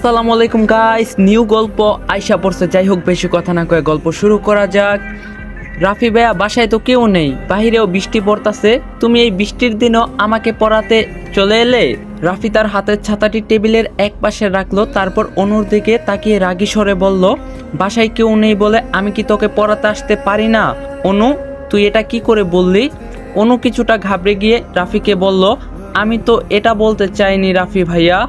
আসসালামু আলাইকুম guys, new গল্প আইসা পড়ছে। যাই হোক, বেশি কথা না কয়ে গল্প শুরু করা যাক। রাফি ভাইয়া, বাসায় তো কেউ নেই, বাহিরেও বৃষ্টি পড়তাছে, তুমি এই বৃষ্টির দিনও আমাকে পড়াতে চলে এলে? রাফি তার হাতের ছাতাটি টেবিলের এক পাশে রাখলো, তারপর অনুর দিকে তাকিয়ে রাগী স্বরে বলল, বাসায় কেউ নেই বলে আমি কি তোকে পড়াতে আসতে পারি না? অনু, তুই এটা কি করে বললি? অনু কিছুটা ঘাবড়ে গিয়ে রাফিকে বলল, আমি তো এটা বলতে চাইনি রাফি ভাইয়া।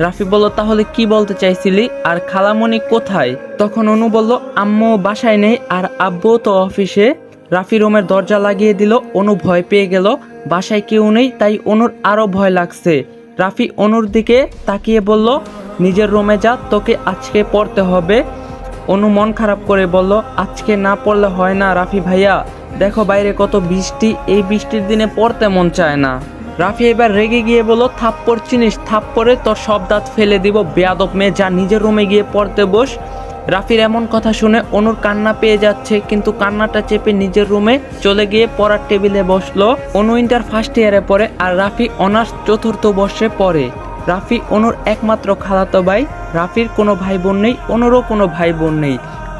রাফি বলল, তাহলে কি বলতে চাইছিলি? আর খালামণি কোথায়? তখন অনু বলল, আম্মু বাসায় নেই আর আব্বু তো অফিসে। রাফি রুমের দরজা লাগিয়ে দিল। অনু ভয় পেয়ে গেল, বাসায় কেউ নেই, তাই অনুর আরো ভয় লাগছে। রাফি অনুর দিকে তাকিয়ে বলল, নিজের রুমে যা, তোকে আজকে পড়তে হবে। অনু মন খারাপ করে বলল, আজকে না পড়লে হয় না রাফি ভাইয়া, দেখো বাইরে কত বৃষ্টি, এই বৃষ্টির দিনে পড়তে মন চায় না। রাফি এবার রেগে গিয়ে বলল, থাপ্পড় চিনিস? থাপ্পড়ে তোর সব দাঁত ফেলে দিব, বেয়াদব মেয়ে, যা নিজের রুমে গিয়ে পড়তে বস। রাফির এমন কথা শুনে অনুর কান্না পেয়ে যাচ্ছে, কিন্তু কান্নাটা চেপে নিজের রুমে চলে গিয়ে পড়ার টেবিলে বসলো। অনু ইন্টার ফার্স্ট ইয়ারে পড়ে আর রাফি অনার্স চতুর্থ বর্ষে পড়ে। রাফি অনুর একমাত্র খালাতো ভাই। রাফির কোনো ভাই বোন নেই, অনুরও কোনো ভাই বোন নেই।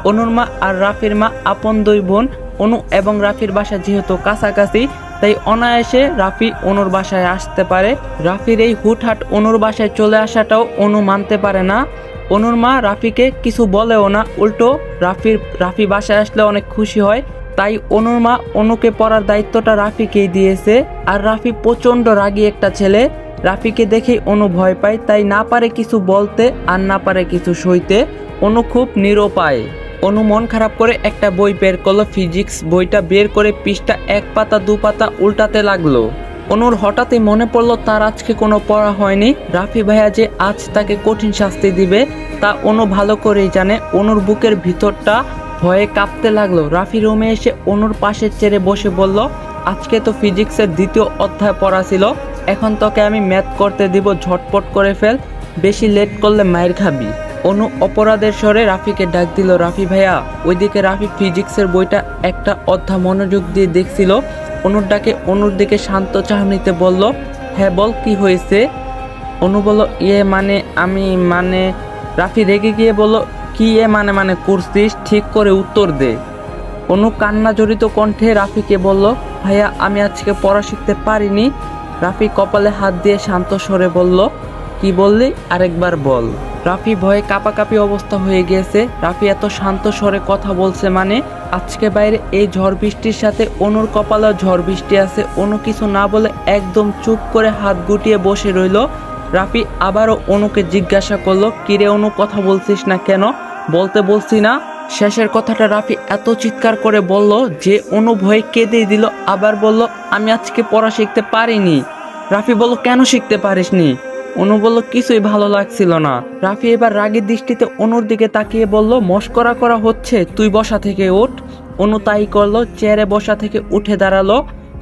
অনুর মা আর রাফির মা আপন দুই বোন। অনু এবং রাফির বাসা যেহেতু কাছাকাছি, তাই অনায়াসে রাফি অনুর বাসায় আসতে পারে। রাফির এই হুটহাট অনুর বাসায় চলে আসাটাও অনু মানতে পারে না। অনুর মা রাফিকে কিছু বলেও না, উল্টো রাফি বাসায় আসলে অনেক খুশি হয়। তাই অনুর মা অনুকে পড়ার দায়িত্বটা রাফিকেই দিয়েছে। আর রাফি প্রচণ্ড রাগী একটা ছেলে। রাফিকে দেখেই অনু ভয় পায়, তাই না পারে কিছু বলতে আর না পারে কিছু সইতে। অনু খুব নিরুপায়। অনু মন খারাপ করে একটা বই বের করলো, ফিজিক্স বইটা বের করে পৃষ্ঠা এক পাতা দু পাতা উল্টাতে লাগলো। অনুর হঠাৎই মনে পড়লো তার আজকে কোনো পড়া হয়নি। রাফি ভাইয়া যে আজ তাকে কঠিন শাস্তি দিবে তা অনু ভালো করেই জানে। অনুর বুকের ভিতরটা ভয়ে কাঁপতে লাগলো। রাফি রুমে এসে অনুর পাশের চেয়ারে বসে বলল, আজকে তো ফিজিক্সের দ্বিতীয় অধ্যায় পড়া ছিল, এখন তোকে আমি ম্যাথ করতে দিব, ঝটপট করে ফেল, বেশি লেট করলে মায়ের খাবি। অনু অপরাধের স্বরে রাফিকে ডাক দিল, রাফি ভাইয়া। ওইদিকে রাফি ফিজিক্সের বইটা একটা অধ্যায় মনোযোগ দিয়ে দেখছিল। অনুর ডাকে অনুর দিকে শান্ত চাহনিতে বলল, হ্যাঁ বল, কি হয়েছে? অনু বলল, মানে রাফি রেগে গিয়ে বলল, কি মানে করছিস, ঠিক করে উত্তর দে। অনু কান্না জড়িত কণ্ঠে রাফিকে বলল, ভাইয়া আমি আজকে পড়া শিখতে পারিনি। রাফি কপালে হাত দিয়ে শান্ত স্বরে বলল, কি বললি, আরেকবার বল। রাফি ভয়ে কাঁপাকাঁপি অবস্থা হয়ে গিয়েছে। রাফি এত শান্ত স্বরে কথা বলছে মানে আজকে বাইরে এই ঝড় বৃষ্টির সাথে অনুর কপালেও ঝড় বৃষ্টি আছে। অনু কিছু না বলে একদম চুপ করে হাত গুটিয়ে বসে রইল। রাফি আবারও অনুকে জিজ্ঞাসা করলো, কিরে অনু, কথা বলছিস না কেন? বলতে বলছি না। শেষের কথাটা রাফি এত চিৎকার করে বলল যে অনু ভয়ে কেঁদে দিল। আবার বলল, আমি আজকে পড়া শিখতে পারিনি। রাফি বলল, কেন শিখতে পারিসনি? অনু বলল, কিছুই ভালো লাগছিল না। রাফি এবার রাগের দৃষ্টিতে অনুর দিকে তাকিয়ে বলল, মস্করা করা হচ্ছে, তুই বসা থেকে ওঠ। অনু তাই করলো, চেয়ারে বসা থেকে উঠে দাঁড়ালো।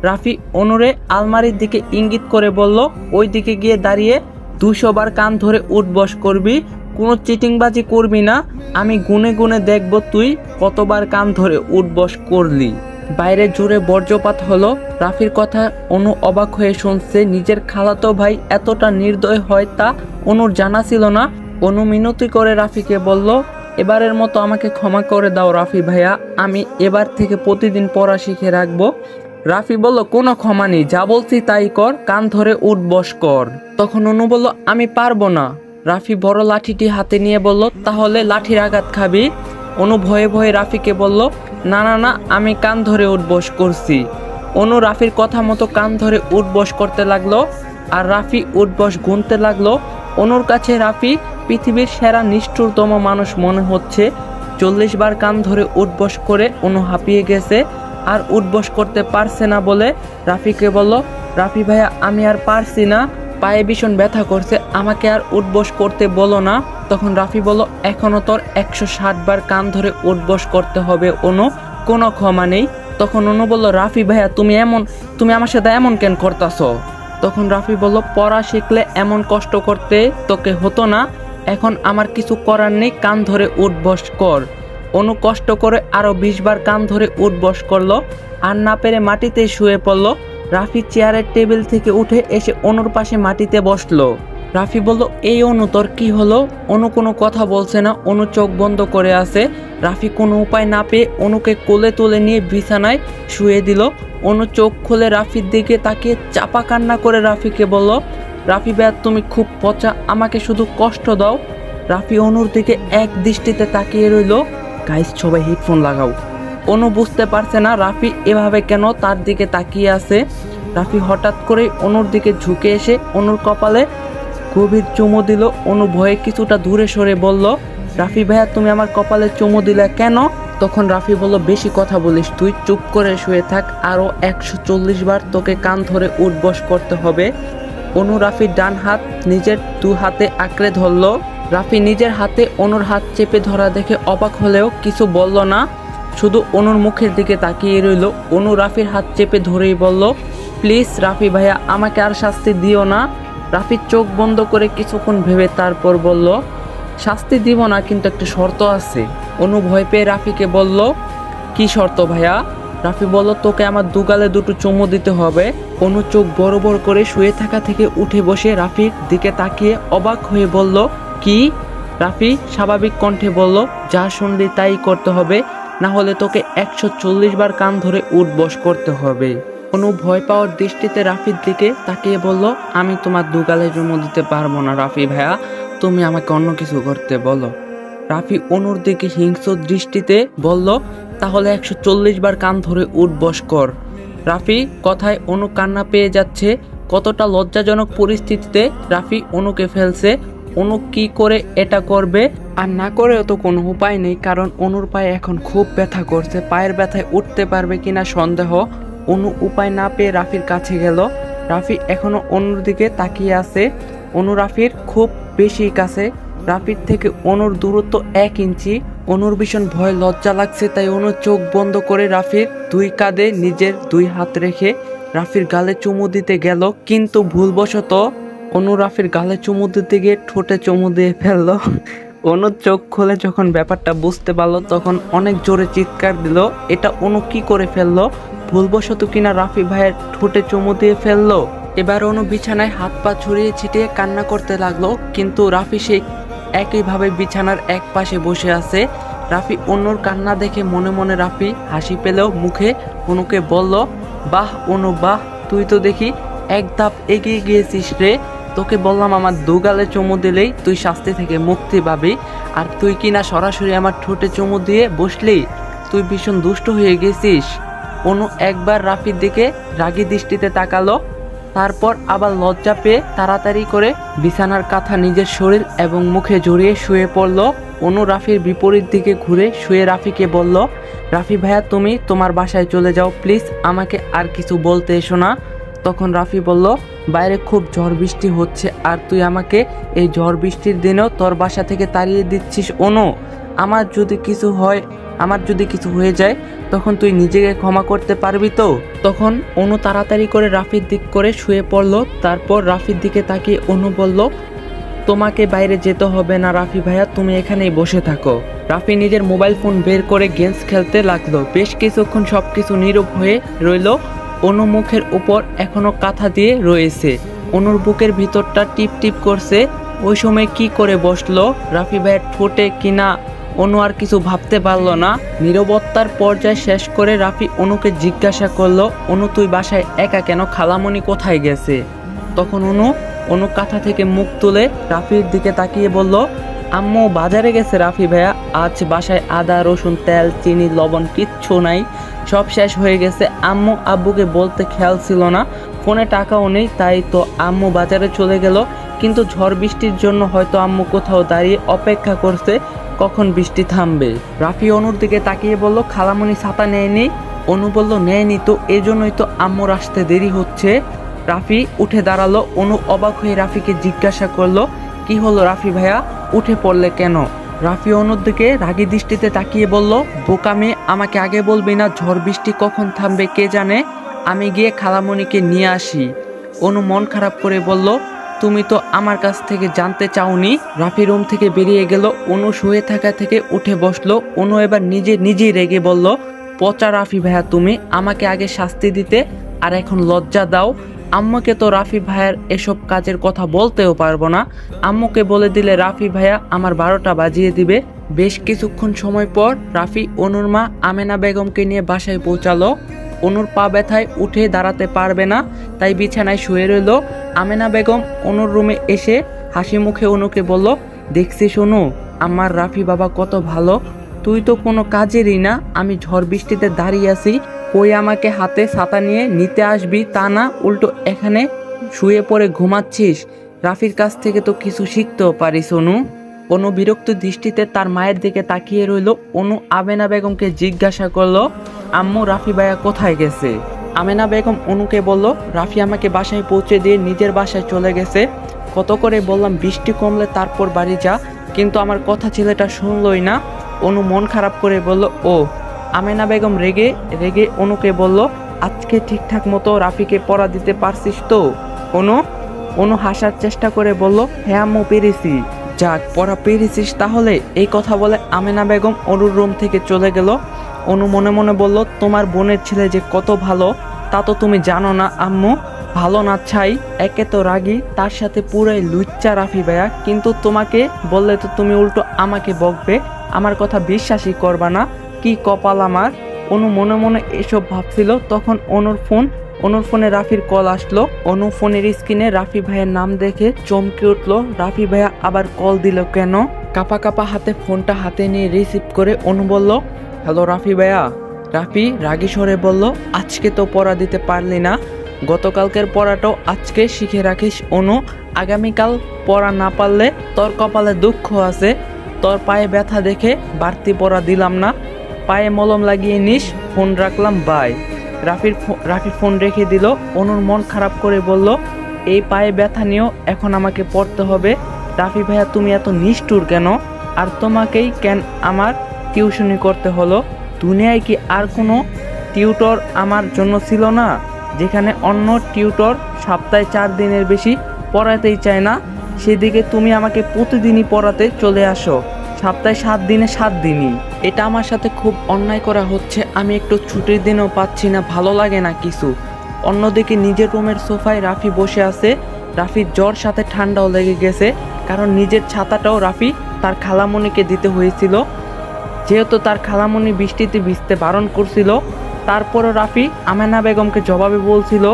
রাফি অনুরে আলমারির দিকে ইঙ্গিত করে বলল, ওই দিকে গিয়ে দাঁড়িয়ে 200 বার কান ধরে উঠ বস করবি, কোনো চিটিংবাজি করবি না। আমি গুনে গুনে দেখব তুই কতবার কান ধরে উঠ বস করলি। বাইরে জুড়ে বজ্রপাত হলো। রাফির কথা অনু অবাক হয়ে শুনছে। নিজের খালাতো ভাই এতটা নির্দয় হয় তা অনুর জানা ছিল না। অনু মিনতি করে রাফিকে বলল, এবারের মতো আমাকে ক্ষমা করে দাও রাফি ভাইয়া, আমি এবার থেকে প্রতিদিন পড়া শিখে রাখবো। রাফি বলল, কোনো ক্ষমা নেই, যা বলছি তাই কর, কান ধরে উঠ বস কর। তখন অনু বলল, আমি পারবো না। রাফি বড় লাঠিটি হাতে নিয়ে বলল, তাহলে লাঠির আঘাত খাবি। অনু ভয়ে ভয়ে রাফিকে বলল, না না না, আমি কান ধরে উঠবস করছি। অনু রাফির কথা মতো কান ধরে উঠবস করতে লাগলো আর রাফি উঠবস গুনতে লাগলো। অনুর কাছে রাফি পৃথিবীর সেরা নিষ্ঠুরতম মানুষ মনে হচ্ছে। 40 বার কান ধরে উঠবস করে অনু হাঁপিয়ে গেছে আর উঠবস করতে পারছে না বলে রাফিকে বলল, রাফি ভাইয়া আমি আর পারছি না, পায়ে ভীষণ ব্যথা করছে, আমাকে আর উঠবস করতে বলো না। তখন রাফি বলল, এখনো তোর 160 বার কান ধরে উঠবস করতে হবে অনু, কোনো ক্ষমা নেই। তখন অনু বলল, রাফি ভাইয়া তুমি আমার সাথে এমন কেন করতাছো? তখন রাফি বলল, পড়া শিখলে এমন কষ্ট করতে তোকে হতো না, এখন আমার কিছু করার নেই, কান ধরে উঠবস কর। অনু কষ্ট করে আরো 20 বার কান ধরে উঠবস করলো আর না পেরে মাটিতে শুয়ে পড়লো। রাফি চেয়ারের টেবিল থেকে উঠে এসে অনুর পাশে মাটিতে বসলো। রাফি বলল, এই অনু তোর কি হলো? অনু কোনো কথা বলছে না, অনু চোখ বন্ধ করে আছে। রাফি কোনো উপায় না পেয়ে অনুকে কোলে তুলে নিয়ে বিছানায় শুয়ে দিল। অনু চোখ খুলে রাফির দিকে তাকিয়ে চাপা কান্না করে রাফিকে বলল, রাফি ভাইয়া তুমি খুব পচা, আমাকে শুধু কষ্ট দাও। রাফি অনুর দিকে এক দৃষ্টিতে তাকিয়ে রইল। গাইস সবাই হেডফোন লাগাও। অনু বুঝতে পারছে না রাফি এভাবে কেন তার দিকে তাকিয়ে আছে। রাফি হঠাৎ করে অনুর দিকে ঝুঁকে এসে অনুর কপালে গভীর চুমু দিল। অনু ভয়ে কিছুটা দূরে সরে বলল, রাফি ভাইয়া তুমি আমার কপালে চুমু দিলে কেন? তখন রাফি বলল, বেশি কথা বলিস তুই, চুপ করে শুয়ে থাক, আরও 140 বার তোকে কান ধরে উঠবস করতে হবে। অনু রাফির ডান হাত নিজের দু হাতে আঁকড়ে ধরল। রাফি নিজের হাতে অনুর হাত চেপে ধরা দেখে অবাক হলেও কিছু বলল না, শুধু অনুর মুখের দিকে তাকিয়ে রইল। অনু রাফির হাত চেপে ধরেই বলল, প্লিজ রাফি ভাইয়া আমাকে আর শাস্তি দিও না। রাফি চোখ বন্ধ করে কিছুক্ষণ ভেবে তারপর বলল, শাস্তি দিব না, কিন্তু একটা শর্ত আছে। অনু ভয় পেয়ে রাফিকে বলল, কি শর্ত ভাইয়া? রাফি বলল, তোকে আমার দুগালে দুটো চুমু দিতে হবে। অনু চোখ বড় বড় করে শুয়ে থাকা থেকে উঠে বসে রাফির দিকে তাকিয়ে অবাক হয়ে বলল, কি? রাফি স্বাভাবিক কণ্ঠে বলল, যা শুনলি তাই করতে হবে, না হলে তোকে 140 বার কান ধরে উঠবস করতে হবে। অনু ভয় পাওয়ার দৃষ্টিতে রাফির দিকে তাকিয়ে বলল, আমি তোমার দুগালে চুমু দিতে পারবো না রাফি ভাইয়া, তুমি আমাকে অন্য কিছু করতে বলো। রাফি অনুর দিকে হিংস্র দৃষ্টিতে বলল, তাহলে 140 বার কান ধরে উঠবস কর। রাফি কথায় অনু কান্না পেয়ে যাচ্ছে। কতটা লজ্জাজনক পরিস্থিতিতে রাফি অনুকে ফেলছে। অনু কি করে এটা করবে? আর না করেও তো কোনো উপায় নেই, কারণ অনুর পায়ে এখন খুব ব্যথা করছে। পায়ের ব্যথায় উঠতে পারবে কিনা সন্দেহ। অনু উপায় না পেয়ে রাফির কাছে গেল। রাফি এখনো অনুর দিকে তাকিয়ে আছে। অনু রাফির খুব বেশি কাছে। রাফির থেকে অনুর দূরত্ব 1 ইঞ্চি। অনুর ভীষণ ভয় লজ্জা লাগছে, তাই অনু চোখ বন্ধ করে রাফির 2 কাঁধে নিজের 2 হাত রেখে রাফির গালে চুমু দিতে গেল, কিন্তু ভুলবশত অনু রাফির গালে চুমু দিতে গিয়ে ঠোঁটে চুমু দিয়ে ফেললো। অনু চোখ খুলে যখন ব্যাপারটা বুঝতে পারলো তখন অনেক জোরে চিৎকার দিল। এটা অনু কি করে ফেললো? ভুলবশত কিনা রাফি ভাইয়ের ঠোঁটে চুমু দিয়ে ফেললো। এবার অনু বিছানায় হাত পা ছড়িয়ে ছিটিয়ে কান্না করতে লাগলো, কিন্তু রাফি সেই একইভাবে বিছানার এক পাশে বসে আছে। রাফি অনুর কান্না দেখে মনে মনে রাফি হাসি পেলেও মুখে অনুকে বলল, বাহ অনু বাহ, তুই তো দেখি এক ধাপ এগিয়ে গিয়েছিস রে। তোকে বললাম আমার দুগালে চুমু দিলেই তুই শাস্তি থেকে মুক্তি পাবি, আর তুই কিনা সরাসরি আমার ঠোঁটে চুমু দিয়ে বসলি। তুই ভীষণ দুষ্ট হয়ে গেছিস। অনু একবার রাফির দিকে রাগী দৃষ্টিতে তাকালো, তারপর আবার লজ্জা পেয়ে তাড়াতাড়ি করে বিছানার কাঁথা নিজের শরীর এবং মুখে জড়িয়ে শুয়ে পড়ল। অনু রাফির বিপরীত দিকে ঘুরে শুয়ে রাফিকে বলল, রাফি ভাইয়া তুমি তোমার বাসায় চলে যাও, প্লিজ আমাকে আর কিছু বলতে এসো না। তখন রাফি বলল, বাইরে খুব ঝড় বৃষ্টি হচ্ছে, আর তুই আমাকে এই ঝড় বৃষ্টির দিনেও তোর বাসা থেকে তাড়িয়ে দিচ্ছিস। অনু আমার যদি কিছু হয়ে যায় তখন তুই নিজেকে ক্ষমা করতে পারবি তো? তখন অনু তাড়াতাড়ি করে রাফির দিক করে শুয়ে পড়ল। তারপর রাফির দিকে তাকিয়ে অনু বলল, তোমাকে বাইরে যেতে হবে না রাফি ভাইয়া, তুমি এখানেই বসে থাকো। রাফি নিজের মোবাইল ফোন বের করে গেমস খেলতে লাগলো। বেশ কিছুক্ষণ সবকিছু নীরব হয়ে রইল। অনু মুখের উপর এখনো কাঁথা দিয়ে রয়েছে। অনুর বুকের ভিতরটা টিপ টিপ করছে। ওই সময় কি করে বসলো রাফি ভাইয়ের ঠোঁটে কিনা অনু আর কিছু ভাবতে পারল না। নীরবতার পর্যায় শেষ করে রাফি অনুকে জিজ্ঞাসা করলো, অনু তুই বাসায় একা কেন, খালামণি কোথায় গেছে? তখন অনু কাঁথা থেকে মুখ তুলে রাফির দিকে তাকিয়ে বলল, আম্মু বাজারে গেছে রাফি ভাইয়া, আজ বাসায় আদা রসুন তেল চিনি লবণ কিচ্ছু নাই, সব শেষ হয়ে গেছে। আম্মু আব্বুকে বলতে খেয়াল ছিল না, ফোনে টাকাও নেই, তাই তো আম্মু বাজারে চলে গেল। কিন্তু ঝড় বৃষ্টির জন্য হয়তো আম্মু কোথাও দাঁড়িয়ে অপেক্ষা করছে কখন বৃষ্টি থামবে। রাফি অনুর দিকে তাকিয়ে বলল, খালামণি ছাতা নেয়নি? অনু বলল, নেয়নি তো, এজন্যই তো আম্মুর আসতে দেরি হচ্ছে। রাফি উঠে দাঁড়ালো। অনু অবাক হয়ে রাফিকে জিজ্ঞাসা করলো, কি হলো রাফি ভাইয়া, উঠে পড়লে কেন? রাফি অনুর দিকে রাগী দৃষ্টিতে তাকিয়ে বলল, বোকা মেয়ে, আমাকে আগে বলবি না ঝড় বৃষ্টি কখন থামবে কে জানে, আমি গিয়ে খালামণিকে নিয়ে আসি। অনু মন খারাপ করে বলল, তুমি তো আমার কাছ থেকে জানতে চাওনি। রাফি রুম থেকে বেরিয়ে গেল। অনু শুয়ে থাকা থেকে উঠে বসলো। অনু এবার নিজেই রেগে বলল, পচা রাফি ভাইয়া তুমি, আমাকে আগে শাস্তি দিতে আর এখন লজ্জা দাও। আম্মুকে তো রাফি ভাইয়ার এসব কাজের কথা বলতেও পারবো না। আম্মুকে বলে দিলে রাফি ভাইয়া আমার 12টা বাজিয়ে দিবে। বেশ কিছুক্ষণ সময় পর রাফি অনুর মা আমেনা বেগমকে নিয়ে বাসায় পৌঁছালো। অনুর পা ব্যথায় উঠে দাঁড়াতে পারবে না, তাই বিছানায় শুয়ে রইল। আমেনা বেগম অনুর রুমে এসে হাসি মুখে অনুকে বলল, দেখছিস অনু, আমার রাফি বাবা কত ভালো। তুই তো কোনো কাজেরই না, আমি ঝড় বৃষ্টিতে দাঁড়িয়ে আছি, কই আমাকে হাতে ছাতা নিয়ে নিতে আসবি তা না, উল্টো এখানে শুয়ে পড়ে ঘুমাচ্ছিস। রাফির কাছ থেকে তো কিছু শিখতেও পারিস অনু। অনু বিরক্ত দৃষ্টিতে তার মায়ের দিকে তাকিয়ে রইল। অনু আমেনা বেগমকে জিজ্ঞাসা করলো, আম্মু রাফি ভাইয়া কোথায় গেছে? আমেনা বেগম অনুকে বলল, রাফি আমাকে বাসায় পৌঁছে দিয়ে নিজের বাসায় চলে গেছে। কত করে বললাম বৃষ্টি কমলে তারপর বাড়ি যা, কিন্তু আমার কথা ছেলেটা শুনলই না। অনু মন খারাপ করে বলল, ও। আমেনা বেগম রেগে রেগে অনুকে বলল, আজকে ঠিকঠাক মতো রাফিকে পড়া দিতে পারছিস তো? অনু হাসার চেষ্টা করে বলল, হ্যাঁ আম্মু পেরেছি। যাক, পড়া পেরেছিস তাহলে। এই কথা বলে আমেনা বেগম অনুর রুম থেকে চলে গেল। অনু মনে মনে বলল, তোমার বোনের ছেলে যে কত ভালো তা তো তুমি জানো না আম্মু। ভালো না ছাই, একে তো রাগী, তার সাথে পুরাই লুচ্চা রাফি ভাইয়া, কিন্তু তোমাকে বললে তো তুমি উল্টো আমাকে বকবে, আমার কথা বিশ্বাসই করবা না। কি কপাল আমার। অনু মনে মনে এসব ভাবছিল, তখন অনুর ফোনে রাফির কল আসলো। অনু ফোনের স্ক্রিনে রাফি ভাইয়ের নাম দেখে চমকে উঠলো। রাফি ভাইয়া আবার কল দিল কেন? কাপা কাপা হাতে ফোনটা হাতে নিয়ে রিসিভ করে অনু বলল, হ্যালো রাফি ভাইয়া। রাফি রাগী স্বরে বলল, আজকে তো পড়া দিতে পারলি না, গতকালকের পড়াটাও আজকে শিখে রাখিস অনু, আগামীকাল পড়া না পারলে তোর কপালে দুঃখ আছে। তোর পায়ে ব্যথা দেখে বাড়তি পড়া দিলাম না, পায়ে মলম লাগিয়ে নিস, ফোন রাখলাম, বাই। রাফি ফোন রেখে দিল। অনুর মন খারাপ করে বলল, এই পায়ে ব্যথা নিয়েও এখন আমাকে পড়তে হবে? রাফি ভাইয়া তুমি এত নিষ্ঠুর কেন? আর তোমাকেই কেন আমার টিউশনি করতে হলো? দুনিয়ায় কি আর কোনো টিউটর আমার জন্য ছিল না, যেখানে অন্য টিউটর সপ্তাহে 4 দিনের বেশি পড়াতেই চায় না, সেদিকে তুমি আমাকে প্রতিদিনই পড়াতে চলে আসো, সপ্তাহে 7 দিনে 7 দিনই। এটা আমার সাথে খুব অন্যায় করা হচ্ছে, আমি একটু ছুটির দিনও পাচ্ছি না, ভালো লাগে না কিছু। অন্যদিকে নিজের রুমের সোফায় রাফি বসে আছে। রাফির জ্বর সাথে ঠান্ডাও লেগে গেছে, কারণ নিজের ছাতাটাও রাফি তার খালামণিকে দিতে হয়েছিল, যেহেতু তার খালামণি বৃষ্টিতে ভিজতে বারণ করছিল। তারপরও রাফি আমেনা বেগমকে জবাবে বলছিল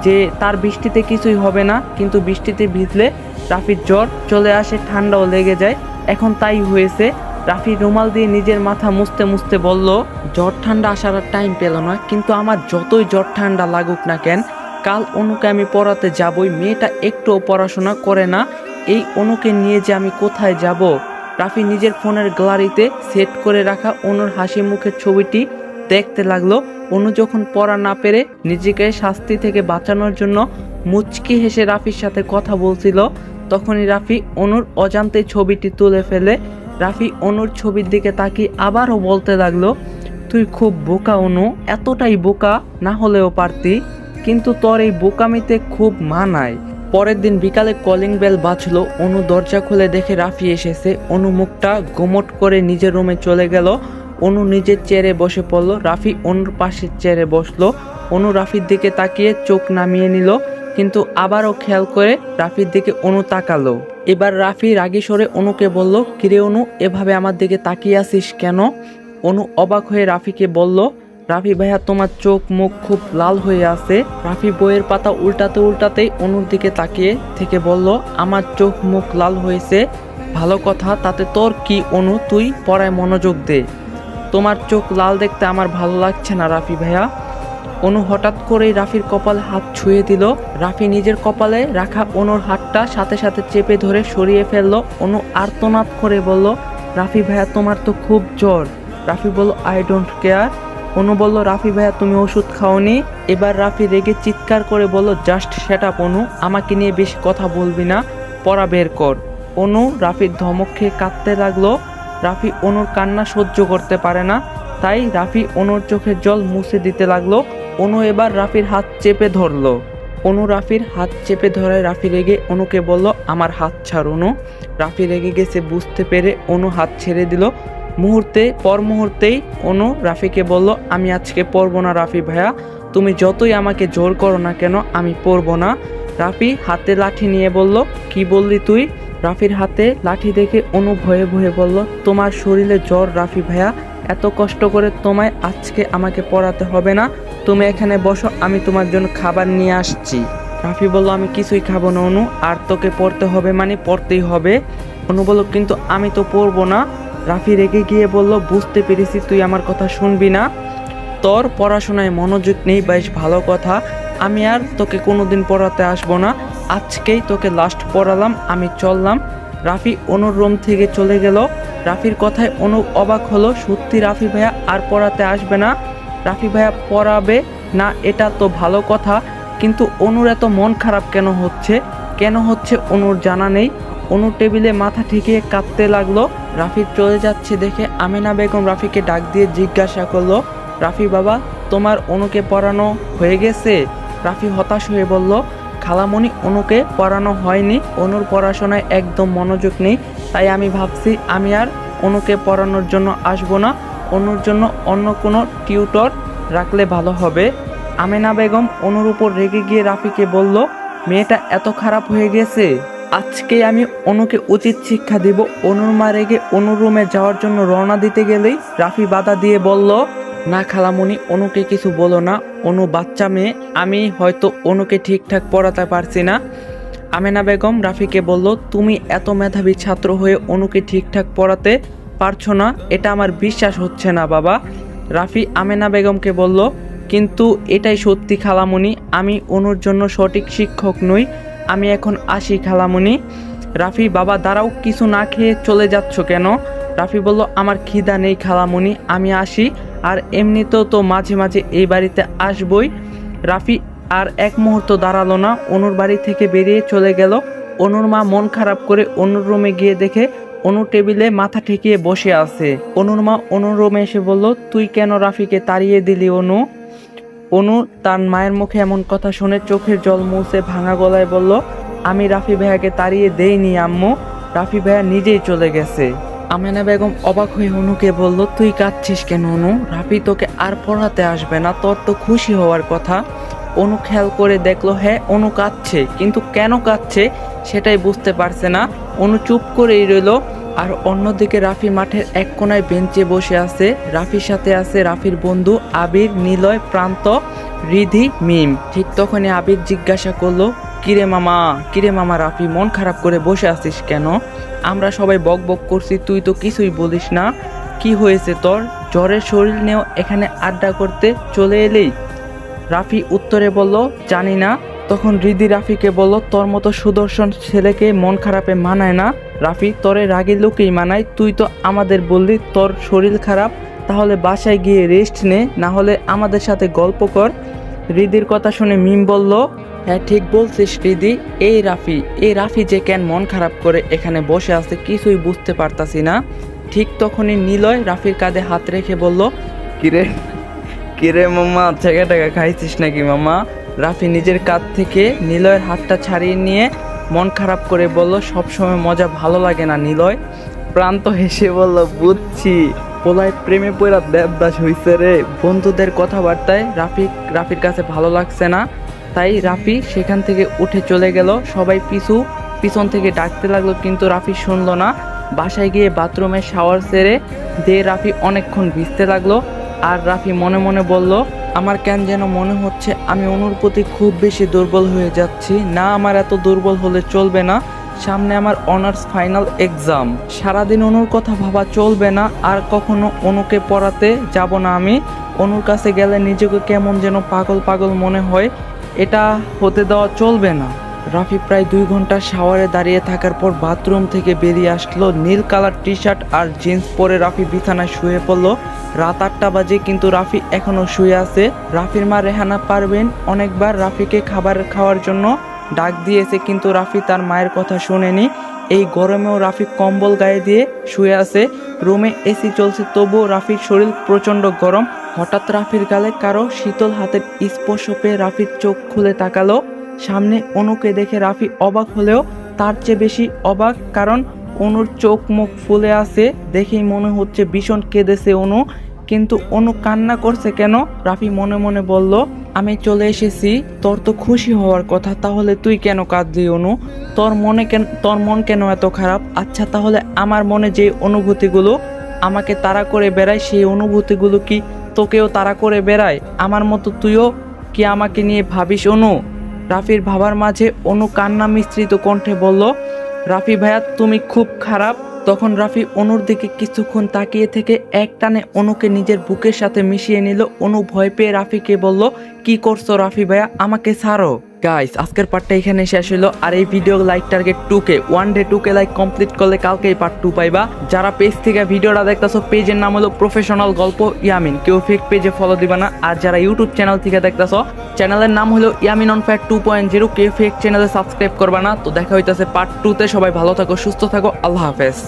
যে তার বৃষ্টিতে কিছুই হবে না, কিন্তু বৃষ্টিতে ভিজলে রাফির জ্বর চলে আসে, ঠান্ডাও লেগে যায়। এখন তাই হয়েছে। রাফি রুমাল দিয়ে নিজের মাথা মুছতে মুছতে বলল, জ্বর ঠান্ডা আসার আর টাইম পেল না, কিন্তু আমার যতই জ্বর ঠান্ডা লাগুক না কেন, কাল অনুকে আমি পড়াতে যাবই। মেয়েটা একটুও পড়াশোনা করে না, এই অনুকে নিয়ে যে আমি কোথায় যাব? রাফি নিজের ফোনের গ্যালারিতে সেট করে রাখা অনুর হাসি মুখের ছবিটি দেখতে লাগলো। অনু যখন পড়া না পেরে নিজেকে শাস্তি থেকে বাঁচানোর জন্য মুচকি হেসে রাফির সাথে কথা বলছিল, তখনই রাফি অনুর অজান্তে ছবিটি তুলে ফেলে। রাফি অনুর ছবির দিকে তাকিয়ে আবারও বলতে লাগলো, তুই খুব বোকা অনু, এতটাই বোকা না হলেও পারতি, কিন্তু তোর এই বোকামিতে খুব মানায়। পরের দিন বিকালে কলিং বেল বাজলো। অনু দরজা খুলে দেখে রাফি এসেছে। অনু মুখটা গোমট করে নিজের রুমে চলে গেল। অনু নিজের চেয়ারে বসে পড়লো। রাফি অনুর পাশের চেয়ারে বসলো। অনু রাফির দিকে তাকিয়ে চোখ নামিয়ে নিল, কিন্তু আবারও খেয়াল করে রাফির দিকে অনু তাকালো। এবার রাফি রাগী স্বরে অনুকে বলল, কিরে অনু, এভাবে আমার দিকে তাকিয়ে আছিস কেন? অনু অবাক হয়ে রাফিকে বলল, রাফি ভাইয়া তোমার চোখ মুখ খুব লাল হয়ে আছে। রাফি বইয়ের পাতা উল্টাতে উল্টাতেই অনুর দিকে তাকিয়ে থেকে বলল, আমার চোখ মুখ লাল হয়েছে ভালো কথা, তাতে তোর কি অনু, তুই পড়ায় মনোযোগ দে। তোমার চোখ লাল দেখতে আমার ভালো লাগছে না রাফি ভাইয়া। অনু হঠাৎ করেই রাফির কপালে হাত ছুঁয়ে দিল। রাফি নিজের কপালে রাখা অনুর হাতটা সাথে সাথে চেপে ধরে সরিয়ে ফেলল। অনু আর্তনাদ করে বলল, রাফি ভাইয়া তোমার তো খুব জ্বর। রাফি বলল, আই ডোন্ট কেয়ার। অনু বলল, রাফি ভাইয়া তুমি ওষুধ খাওনি? এবার রাফি রেগে চিৎকার করে বলল, জাস্ট সেট আপ অনু, আমাকে নিয়ে বেশি কথা বলবি না, পড়া বের কর। অনু রাফির ধমক খেয়ে কাঁদতে লাগলো। রাফি অনুর কান্না সহ্য করতে পারে না, তাই রাফি অনুর চোখের জল মুছে দিতে লাগলো। অনু এবার রাফির হাত চেপে ধরলো। অনু রাফির হাত চেপে ধরায় রাফি রেগে অনুকে বলল, আমার হাত ছাড় অনু। রাফি রেগে গেছে বুঝতে পেরে অনু হাত ছেড়ে দিল। মুহূর্তেই অনু রাফিকে বলল, আমি আজকে পড়বো না রাফি ভাইয়া, তুমি যতই আমাকে জোর করো না কেন আমি পরবো না। রাফি হাতে লাঠি নিয়ে বলল, কি বললি তুই? রাফির হাতে লাঠি দেখে অনু ভয়ে ভয়ে বলল, তোমার শরীরে জ্বর রাফি ভাইয়া, এত কষ্ট করে তোমায় আজকে আমাকে পড়াতে হবে না, তুমি এখানে বসো, আমি তোমার জন্য খাবার নিয়ে আসছি। রাফি বলল, আমি কিছুই খাবো না অনু, আর তোকে পড়তে হবে মানে পড়তেই হবে। অনু বলল, কিন্তু আমি তো পড়বো না। রাফি রেগে গিয়ে বলল, বুঝতে পেরেছি তুই আমার কথা শুনবি না, তোর পড়াশোনায় মনোযোগ নেই, বেশ ভালো কথা, আমি আর তোকে কোনোদিন পড়াতে আসবো না, আজকেই তোকে লাস্ট পড়ালাম, আমি চললাম। রাফি অনুর রুম থেকে চলে গেল। রাফির কথায় অনু অবাক হলো, সত্যি রাফি ভাইয়া আর পড়াতে আসবে না? রাফি ভাইয়া পড়াবে না এটা তো ভালো কথা, কিন্তু অনুর এত মন খারাপ কেন হচ্ছে অনুর জানা নেই। অনু টেবিলে মাথা ঠেকিয়ে কাঁদতে লাগলো। রাফি চলে যাচ্ছে দেখে আমিনা বেগম রাফিকে ডাক দিয়ে জিজ্ঞাসা করলো, রাফি বাবা, তোমার অনুকে পড়ানো হয়ে গেছে? রাফি হতাশ হয়ে বলল, খালামণি, অনুকে পড়ানো হয়নি, অনুর পড়াশোনায় একদম মনোযোগ নেই, তাই আমি ভাবছি আমি আর অনুকে পড়ানোর জন্য আসবো না, অনুর জন্য অন্য কোনো টিউটর রাখলে ভালো হবে। আমেনা বেগম অনুর উপর রেগে গিয়ে রাফিকে বলল, মেয়েটা এত খারাপ হয়ে গেছে, আজকে আমি অনুকে উচিত শিক্ষা দিব। অনুর মা রেগে অনুর রুমে যাওয়ার জন্য রওনা দিতে গেলেই রাফি বাধা দিয়ে বলল, না খালামণি, অনুকে কিছু বলো না, অনু বাচ্চা মেয়ে, আমি হয়তো অনুকে ঠিকঠাক পড়াতে পারছি না। আমেনা বেগম রাফিকে বলল, তুমি এত মেধাবী ছাত্র হয়ে অনুকে ঠিকঠাক পড়াতে পারছো না, এটা আমার বিশ্বাস হচ্ছে না বাবা। রাফি আমেনা বেগমকে বলল, কিন্তু এটাই সত্যি খালামণি, আমি অনুর জন্য সঠিক শিক্ষক নই, আমি এখন আসি খালামণি। রাফি, বাবা দাঁড়াও, কিছু না খেয়ে চলে যাচ্ছ কেন? রাফি বলল, আমার খিদা নেই খালামণি, আমি আসি, আর এমনিতেও তো মাঝে মাঝে এই বাড়িতে আসবই। রাফি আর এক মুহূর্ত দাঁড়ালো না, অনুর বাড়ি থেকে বেরিয়ে চলে গেল। অনুর মা মন খারাপ করে অনুর রুমে গিয়ে দেখে অনু টেবিলে মাথা ঠেকিয়ে বসে আছে। অনুর মা অনুর রুমে এসে বলল, তুই কেন রাফিকে তাড়িয়ে দিলি অনু? অনু তার মায়ের মুখে এমন কথা শুনে চোখের জল মুছে ভাঙা গলায় বলল, আমি রাফি ভাইয়াকে তাড়িয়ে দেইনি আম্মু, রাফি ভাইয়া নিজেই চলে গেছে। আমেনা বেগম অবাক হয়ে অনুকে বলল, তুই কাঁদছিস কেন অনু? রাফি তোকে আর পড়াতে আসবে না, তোর তো খুশি হওয়ার কথা। অনু খেয়াল করে দেখলো, হ্যাঁ অনু কাঁদছে, কিন্তু কেন কাঁদছে সেটাই বুঝতে পারছে না। অনু চুপ করেই রইল। আর অন্যদিকে রাফি মাঠের এক কোনায় বেঞ্চে বসে আছে। রাফির সাথে আছে রাফির বন্ধু আবির, নিলয়, প্রান্ত, রিধি, মিম। ঠিক তখনই আবির জিজ্ঞাসা করলো, কিরে মামা রাফি, মন খারাপ করে বসে আছিস কেন? আমরা সবাই বক বক করছি, তুই তো কিছুই বলিস না, কি হয়েছে তোর? জ্বরের শরীর নিয়েও এখানে আড্ডা করতে চলে এলি? রাফি উত্তরে বলল, জানি না। তখন রিদি রাফিকে বলল, তোর মতো সুদর্শন ছেলেকে মন খারাপে মানায় না রাফি, তোরে রাগী লোকেই মানায়, তুই তো আমাদের বললি তোর শরীর খারাপ, তাহলে বাসায় গিয়ে রেস্ট নে, না হলে আমাদের সাথে গল্প কর। রিদির কথা শুনে মিম বলল, হ্যাঁ ঠিক বলছিস রিদি, এই রাফি যে কেন মন খারাপ করে এখানে বসে আছে কিছুই বুঝতে পারতাছি না। ঠিক তখনই নিলয় রাফির কাঁধে হাত রেখে বলল, কিরে কিরে মামা, ছেঁকা টেকা খাইছিস নাকি মামা? রাফি নিজের কাঁধ থেকে নিলয়ের হাতটা ছাড়িয়ে নিয়ে মন খারাপ করে বলল, সবসময় মজা ভালো লাগে না নিলয়। প্রান্ত হেসে বলল, বুঝছি, পোলায় প্রেমে পড়া দেবদাস হইছে রে। বন্ধুদের কথাবার্তায় রাফির কাছে ভালো লাগছে না, তাই রাফি সেখান থেকে উঠে চলে গেল। সবাই পিছন থেকে ডাকতে লাগলো, কিন্তু রাফি শুনলো না। বাসায় গিয়ে বাথরুমে শাওয়ার সেরে দিয়ে রাফি অনেকক্ষণ ভিজতে লাগলো। আর রাফি মনে মনে বলল, আমার কেন যেন মনে হচ্ছে আমি অনুর প্রতি খুব বেশি দুর্বল হয়ে যাচ্ছি। না, আমার এত দুর্বল হলে চলবে না, সামনে আমার অনার্স ফাইনাল এক্সাম, সারাদিন অনুর কথা ভাবা চলবে না, আর কখনো অনুকে পড়াতে যাব না আমি। অনুর কাছে গেলে নিজেকে কেমন যেন পাগল পাগল মনে হয়, এটা হতে দেওয়া চলবে না। রাফি প্রায় 2 ঘন্টা শাওয়ারে দাঁড়িয়ে থাকার পর বাথরুম থেকে বেরিয়ে আসলো। নীল কালার টি শার্ট আর জিন্স পরে রাফি বিছানায় শুয়ে পড়লো। রাত 8টা বাজে, কিন্তু রাফি এখনো শুয়ে আছে। রাফির মা রেহানা পারবেন অনেকবার রাফিকে খাবার খাওয়ার জন্য ডাক দিয়েছে, কিন্তু রাফি তার মায়ের কথা শোনেনি। এই গরমেও রাফি কম্বল গায়ে দিয়ে শুয়ে আছে। রুমে এসি চলছে, তবুও রাফির শরীর প্রচণ্ড গরম। হঠাৎ রাফির গালে কারো শীতল হাতের স্পর্শ পেয়ে রাফির চোখ খুলে তাকালো। সামনে অনুকে দেখে রাফি অবাক হলেও তার চেয়ে বেশি অবাক, কারণ অনুর চোখ মুখ ফুলে আছে। দেখেই মনে হচ্ছে ভীষণ কেঁদেছে অনু, কিন্তু অনু কান্না করছে কেন? রাফি মনে মনে বলল, আমি চলে এসেছি, তোর তো খুশি হওয়ার কথা, তাহলে তুই কেন কাঁদলি অনু? তোর মন কেন এত খারাপ? আচ্ছা তাহলে আমার মনে যে অনুভূতিগুলো আমাকে তাড়া করে বেড়ায়, সেই অনুভূতিগুলো কি তোকেও তাড়া করে বেড়ায়? আমার মতো তুইও কি আমাকে নিয়ে ভাবিস অনু? রাফির ভাবার মাঝে অনু কান্না মিশ্রিত কণ্ঠে বলল, রাফি ভাইয়া তুমি খুব খারাপ। তখন রাফি অনুর দিকে কিছুক্ষণ তাকিয়ে থেকে একটানে অনুকে নিজের বুকের সাথে মিশিয়ে নিল। অনু ভয় পেয়ে রাফিকে বলল, কি করছো রাফি ভাইয়া, আমাকে ছাড়ো। গাইস আজকের পার্টটা এখানে শেষ হলো। আর এই video like target 2K, 2K like complete করলে কালকেই পার্ট 2 পাইবা। যারা পেজ থেকে ভিডিওটা দেখতেছো, পেজের নাম হলো প্রফেশনাল গল্প ইয়ামিন, কেউ ফেক পেজে ফলো দিবা না। আর যারা ইউটিউব চ্যানেল থেকে দেখতেছো, চ্যানেলের নাম হলো ইয়ামিন অন ফায়ার 2.0, কেউ ফেক চ্যানেলে সাবস্ক্রাইব করবা না। তো দেখা হইতাছে পার্ট 2 তে। সবাই ভালো থাকো, সুস্থ থাকো, আল্লাহ হাফেজ।